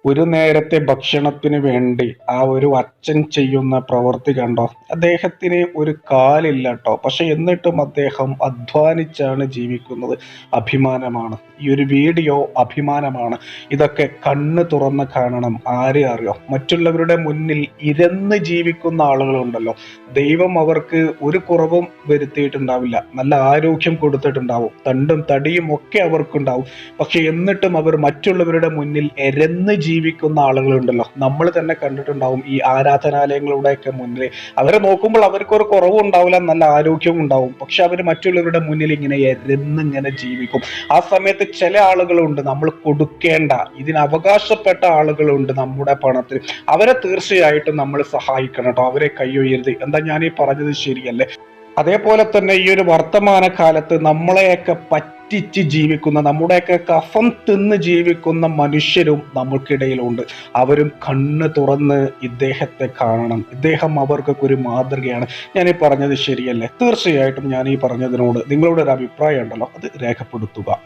ഒരു നേരത്തെ ഭക്ഷണത്തിന് വേണ്ടി ആ ഒരു അച്ഛൻ ചെയ്യുന്ന പ്രവൃത്തി കണ്ടോ. അദ്ദേഹത്തിന് ഒരു കാലില്ല കേട്ടോ, പക്ഷെ എന്നിട്ടും അദ്ദേഹം അധ്വാനിച്ചാണ് ജീവിക്കുന്നത്. അഭിമാനമാണ്. ഈ ഒരു വീഡിയോ അഭിമാനമാണ്. ഇതൊക്കെ കണ്ണ് തുറന്ന് കാണണം. ആരെ അറിയോ, മറ്റുള്ളവരുടെ മുന്നിൽ ഇരന്ന് ജീവിക്കുന്ന ആളുകളുണ്ടല്ലോ, ദൈവം അവർക്ക് ഒരു കുറവും വരുത്തിയിട്ടുണ്ടാവില്ല. നല്ല ആരോഗ്യം കൊടുത്തിട്ടുണ്ടാവും, തണ്ടും തടിയും ഒക്കെ അവർക്കുണ്ടാവും. പക്ഷെ എന്നിട്ടും അവർ മറ്റുള്ളവരുടെ മുന്നിൽ എരന്ന് ജീവിക്കുന്ന ആളുകളുണ്ടല്ലോ, നമ്മൾ തന്നെ കണ്ടിട്ടുണ്ടാവും. ഈ ആരാധനാലയങ്ങളുടെയൊക്കെ മുന്നിൽ അവരെ നോക്കുമ്പോൾ അവർക്കൊരു കുറവും ഉണ്ടാവില്ല, നല്ല ആരോഗ്യവും ഉണ്ടാവും. പക്ഷെ അവർ മറ്റുള്ളവരുടെ മുന്നിൽ ഇങ്ങനെ എരന്നിങ്ങനെ ജീവിക്കും. ആ സമയത്ത് ചില ആളുകളുണ്ട്, നമ്മൾ കൊടുക്കേണ്ട, ഇതിന് അവകാശപ്പെട്ട ആളുകളുണ്ട് നമ്മുടെ പണത്തിൽ. അവരെ തീർച്ചയായിട്ടും നമ്മൾ സഹായിക്കണം കേട്ടോ, അവരെ കൈ ഉയർത്തി. എന്താ ഞാൻ ഈ പറഞ്ഞത് ശരിയല്ലേ? അതേപോലെ തന്നെ ഈ ഒരു വർത്തമാന കാലത്ത് നമ്മളെയൊക്കെ പറ്റിച്ച് ജീവിക്കുന്ന, നമ്മുടെയൊക്കെ കഫം തിന്ന് ജീവിക്കുന്ന മനുഷ്യരും നമുക്കിടയിലുണ്ട്. അവരും കണ്ണ് തുറന്ന് ഇദ്ദേഹത്തെ കാണണം. ഇദ്ദേഹം അവർക്കൊക്കെ ഒരു മാതൃകയാണ്. ഞാൻ ഈ പറഞ്ഞത് ശരിയല്ലേ? തീർച്ചയായിട്ടും ഞാൻ ഈ പറഞ്ഞതിനോട് നിങ്ങളുടെ ഒരു അഭിപ്രായം ഉണ്ടല്ലോ, അത് രേഖപ്പെടുത്തുക.